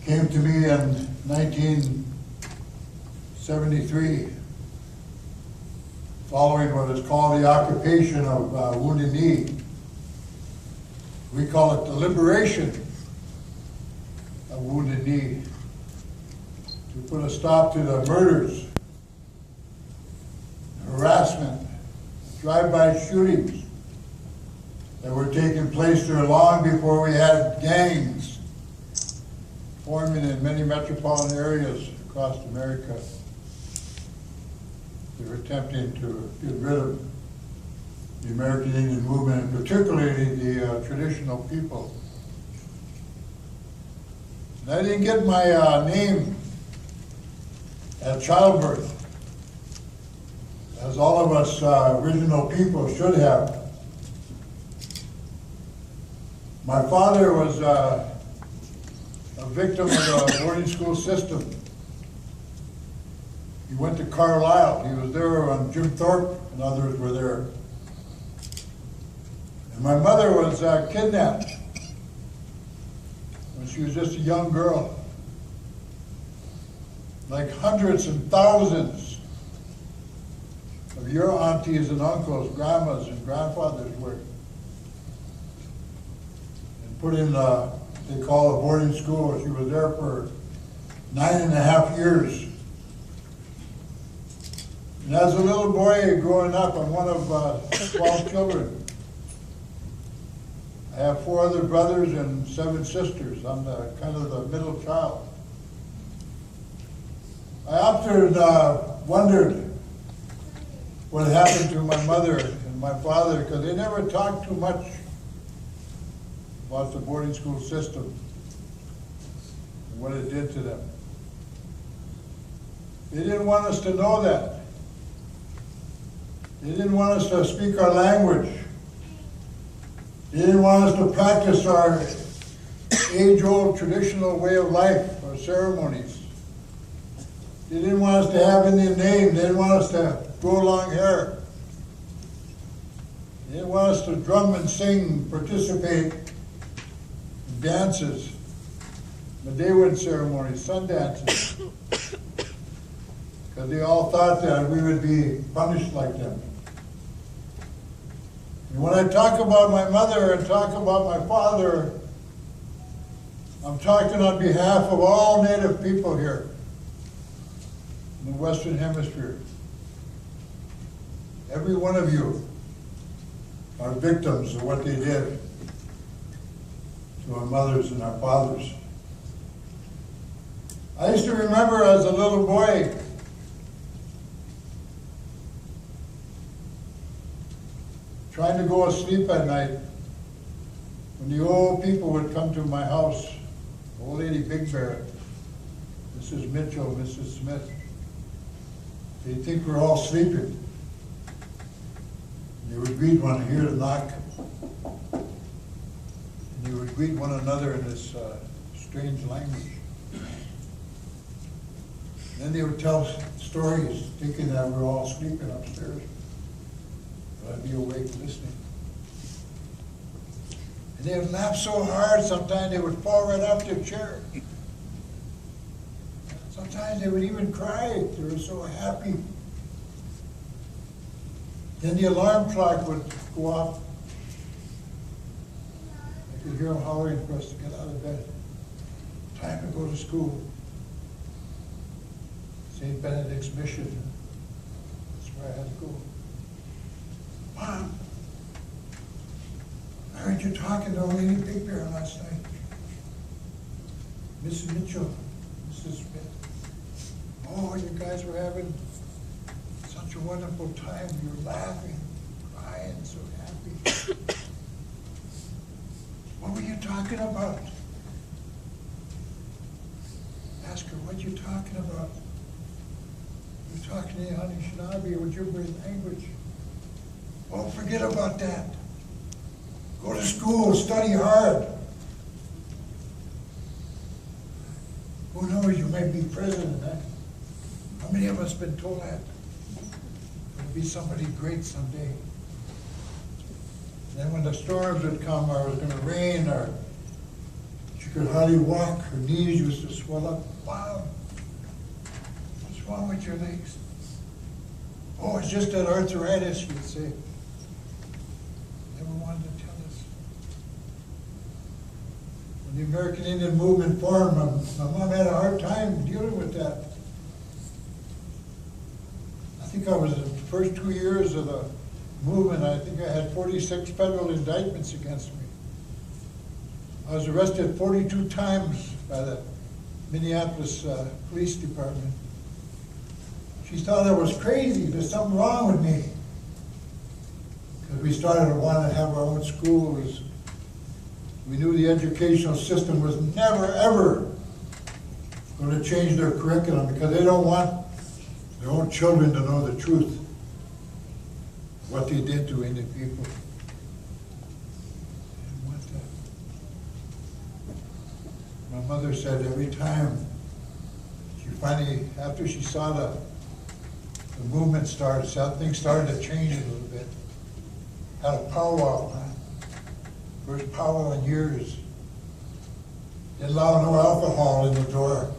came to me in 1973, following what is called the occupation of Wounded Knee. We call it the liberation of Wounded Knee, to put a stop to the murders, harassment, drive-by shootings that were taking place there long before we had gangs forming in many metropolitan areas across America. They were attempting to get rid of the American Indian movement, and particularly the traditional people. And I didn't get my name at childbirth, as all of us original people should have. My father was a victim of the boarding school system. He went to Carlisle. He was there when Jim Thorpe and others were there. And my mother was kidnapped when she was just a young girl. Like hundreds and thousands of your aunties and uncles, grandmas and grandfathers were. And put in, they call a boarding school. She was there for 9.5 years. And as a little boy growing up, I'm one of 12 children. I have 4 other brothers and 7 sisters. I'm the kind of the middle child. I often wondered what happened to my mother and my father, because they never talked too much about the boarding school system and what it did to them. They didn't want us to know that. They didn't want us to speak our language. They didn't want us to practice our age-old traditional way of life, our ceremonies. They didn't want us to have Indian names. They didn't want us to grow long hair. They didn't want us to drum and sing, participate in dances, Medewan ceremonies, sun dances, because they all thought that we would be punished like them. And when I talk about my mother and talk about my father, I'm talking on behalf of all Native people here in the Western Hemisphere. Every one of you are victims of what they did to our mothers and our fathers. I used to remember as a little boy trying to go to sleep at night when the old people would come to my house, old lady Big Bear, Mrs. Mitchell, Mrs. Smith. They'd think we're all sleeping. They would greet one, hear the knock, and they would greet one another in this strange language. Then they would tell stories, thinking that we're all sleeping upstairs. But I'd be awake listening. And they would laugh so hard, sometimes they would fall right off their chair. Sometimes they would even cry. They were so happy. Then the alarm clock would go off. I could hear them hollering for us to get out of bed. Time to go to school. St. Benedict's Mission. That's where I had to go. Mom, I heard you talking to Lady Big Bear last night. Mrs. Mitchell, Mrs. Smith. Oh, you guys were having such a wonderful time. You were laughing, crying, so happy. What were you talking about? Ask her, what you talking about? You're talking to Anishinaabe or gibberish language. Oh, forget about that. Go to school, study hard. Who knows, you might be president, huh? How many of us have been told that? You'll be somebody great someday. Then when the storms would come, or it was going to rain, or she could hardly walk. Her knees used to swell up. Wow, what's wrong with your legs? Oh, it's just that arthritis, she'd say. Never wanted to tell us. When the American Indian movement formed, my mom had a hard time dealing with that. I think I was in the first 2 years of the movement, I think I had 46 federal indictments against me. I was arrested 42 times by the Minneapolis Police Department. She thought I was crazy. There's something wrong with me. Because we started to want to have our own schools. We knew the educational system was never, ever going to change their curriculum because they don't want their own children to know the truth, what they did to Indian people. They didn't want that. My mother said every time she finally, after she saw the movement started, things started to change a little bit. Had a powwow, first powwow in years. Didn't allow no alcohol in the door.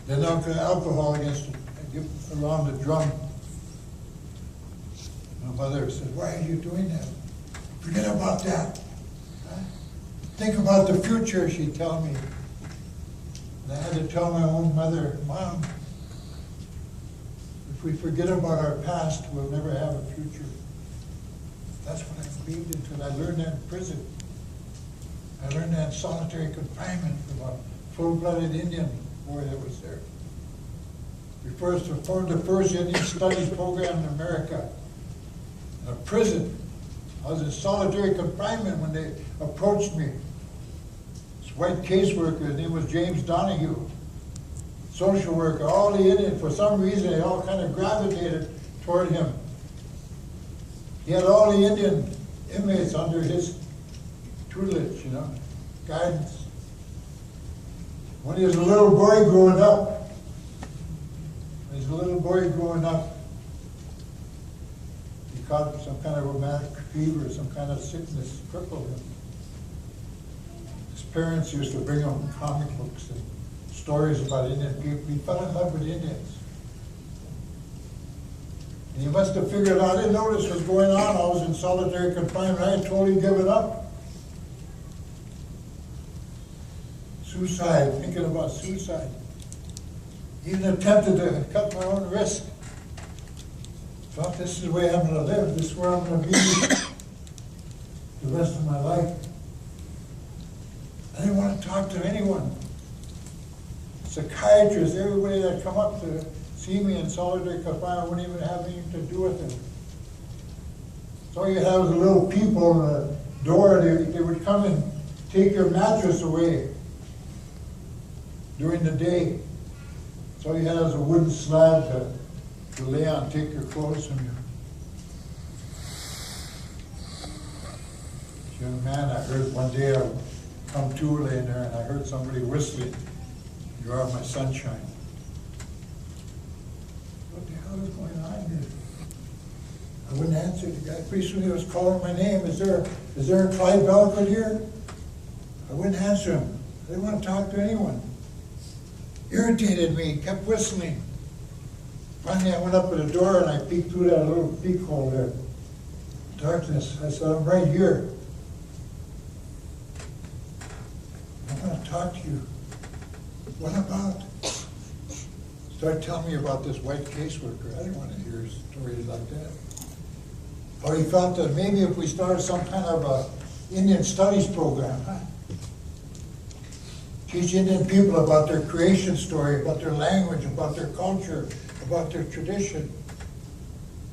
Didn't allow alcohol around the drum. My mother said, "Why are you doing that? Forget about that. Huh? Think about the future," she'd tell me. And I had to tell my own mother, "Mom, if we forget about our past, we'll never have a future." That's what I believed into. I learned that in prison. I learned that in solitary confinement from a full-blooded Indian boy that was there. We first formed the first Indian studies program in America. In a prison. I was in solitary confinement when they approached me. This white caseworker, his name was James Donahue. Social worker, all the Indians, for some reason, they all kind of gravitated toward him. He had all the Indian inmates under his tutelage, guidance. When he was a little boy growing up, he caught some kind of rheumatic fever, some kind of sickness crippled him. His parents used to bring him comic books and stories about Indian people. He fell in love with Indians. And he must have figured out, I didn't notice what was going on. I was in solitary confinement. I had totally given up. Suicide, thinking about suicide. Even attempted to cut my own wrist. Thought this is the way I'm going to live. This is where I'm going to be the rest of my life. I didn't want to talk to anyone. Psychiatrists, everybody that come up to see me in solitary confinement wouldn't even have anything to do with it. So all you had was a little peephole in the door. They would come and take your mattress away during the day. So all you had was a wooden slab to lay on, take your clothes from you. This young man, I heard one day, I come to laying there, and I heard somebody whistling, "You are my sunshine." What the hell is going on here? I wouldn't answer the guy. Pretty soon he was calling my name. Is there a Clyde Bellecourt here? I wouldn't answer him. I didn't want to talk to anyone. Irritated me, kept whistling. Finally, I went up to the door and I peeked through that little peephole there. Darkness. I said, "I'm right here. I want to talk to you." "What about?" Started telling me about this white caseworker. I didn't want to hear stories like that. Or he felt that maybe if we started some kind of a Indian studies program, teach Indian people about their creation story, about their language, about their culture, about their tradition.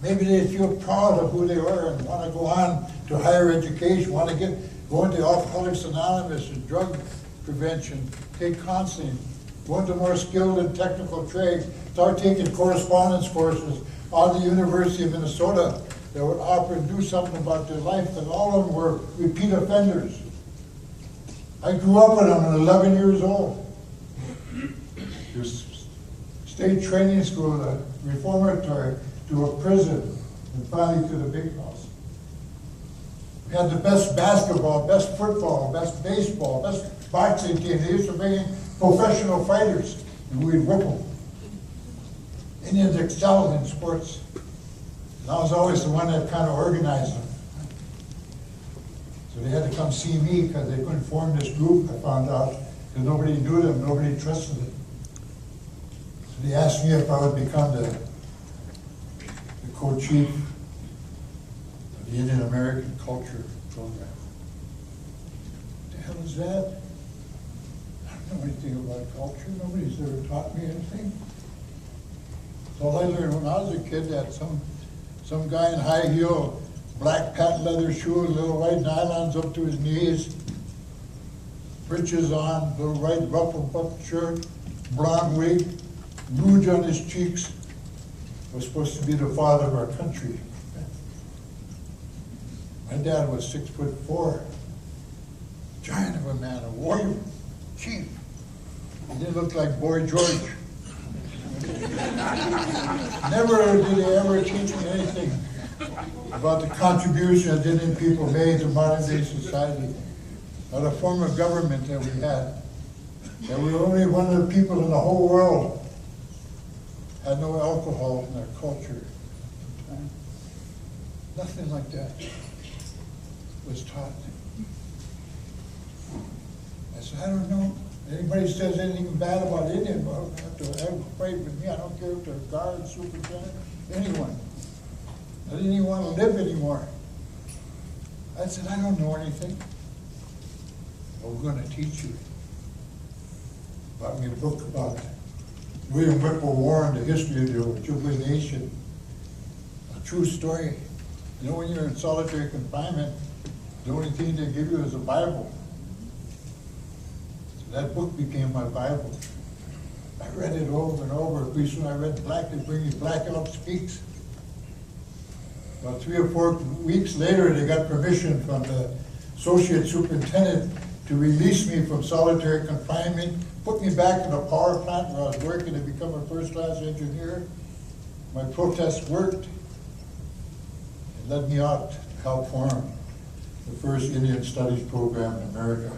Maybe they'd feel proud of who they were and want to go on to higher education, want to go into Alcoholics Anonymous and drug prevention, take counseling, go into more skilled and technical trades, start taking correspondence courses on the University of Minnesota that would offer and do something about their life, and all of them were repeat offenders. I grew up with them at 11 years old. State training school, the reformatory, to a prison, and finally to the big house. We had the best basketball, best football, best baseball, best boxing team. They used to bring in professional fighters, and we'd whip them. Indians excelled in sports. And I was always the one that kind of organized them. So they had to come see me because they couldn't form this group, I found out, because nobody knew them, nobody trusted them. So they asked me if I would become the co-chief of the Indian American Culture Program. What the hell is that? I don't know anything about culture. Nobody's ever taught me anything. So all I learned when I was a kid that some guy in high heel, black patent leather shoes, little white nylons up to his knees, breeches on, little white ruffled button shirt, blonde wig, rouge on his cheeks, was supposed to be the father of our country. My dad was 6'4", giant of a man, a warrior, chief. He didn't look like Boy George. Never did he ever teach me anything about the contribution that Indian people made to modern day society, or the form of government that we had. That we were only one of the people in the whole world had no alcohol in our culture. Nothing like that was taught. I said, I don't know. Anybody says anything bad about Indian, well, have to fight with me. I don't care if they're guard, superintendent, anyone. I didn't even want to live anymore. I said, I don't know anything. Well, we're going to teach you. Bought me a book about William Whipple War and the history of the Ojibwe Nation. A true story. You know, when you're in solitary confinement, the only thing they give you is a Bible. So that book became my Bible. I read it over and over. Pretty soon I read Black, they bring me Black Elk Speaks. About 3 or 4 weeks later, they got permission from the associate superintendent to release me from solitary confinement, put me back in a power plant where I was working to become a first-class engineer. My protest worked. It led me out to help form the first Indian Studies program in America.